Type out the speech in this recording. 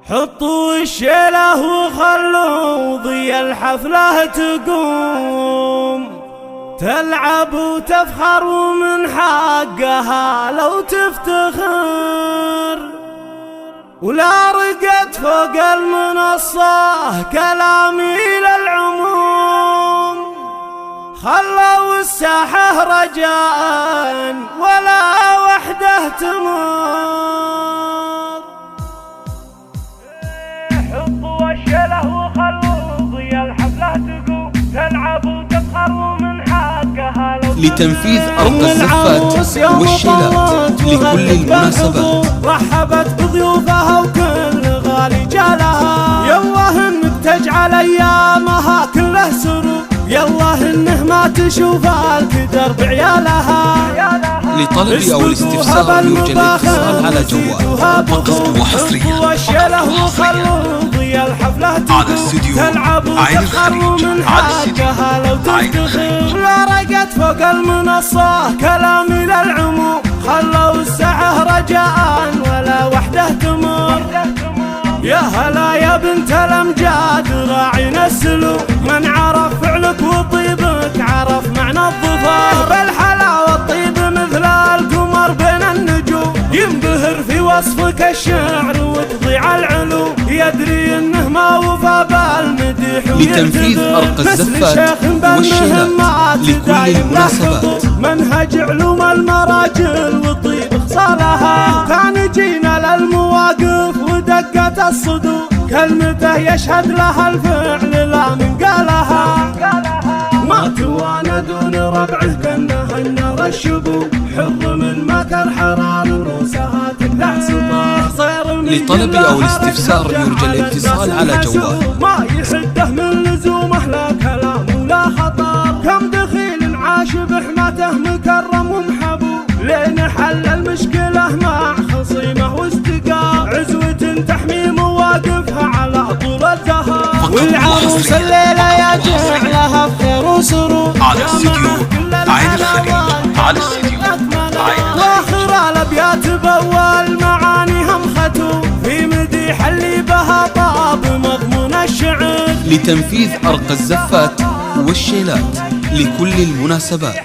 حطوا الشيله وخلوا ضي الحفلة تقوم، تلعب وتفخر ومن حقها لو تفتخر، ولا رقت فوق المنصة كلامي للعموم، خلوا الساحة رجاء ولا وحده تمر. حطوا الشيله وخلوا ضي الحفلة تقوم، تلعب وتفخر ومن حقها لو لتنفيذ أرقى الزفات والشيلات لكل المناسبات. رحبت بضيوفها وكل غالي جالها، يالله انك تجعل ايامها كله سرور، يالله انه ما تشوف الكدر بعيالها. لطلب او الاستفسار يرجى الاتصال على جوال فقط وحصريا على استوديو عين الخليج. على لو تفتخر لا رقت فوق المنصة كلامي للعموم، خلوا الساعة رجاء ولا وحده تمر. يا هلا يا بنت الامجاد راعينا السلوك، من عرف فعلك وطيبك عرف معنى الظفر، بالحلا والطيب مثل القمر بين النجوم، ينبهر في وصفك الشعر وتضيع العلوم، يدري انه ما وفى بالمديح. لتنفيذ أرقى الزفات والشيلات لكل المناسبات. منهج علوم المراجل وطيب خصالها، كان جينا للمواقف ودقة الصدور، كلمته يشهد لها الفعل لا من قالها، ما تواندون ربعه كانها النار الشبوب، حر من مكر حرار وروسها تقلع سطار. لطلب او الاستفسار يرجى الاتصال على جوال ما يحده من لزومه لا كلام ولا خطر، كم دخيل عاش بحماته مكرم ومحبوب، لين حل المشكلة مع خصيمه واستقام، عزوة تحمي مواقفها على طول الدهر، والعروس الليلة يجمع لها بخير وسرور. على استوديو عين الخليج. على استوديو عين الخليج. واخر الابيات باول معانيها مختوم، في مديح اللي بها طاب مضمون الشعر. لتنفيذ أرقى الزفات والشيلات لكل المناسبات.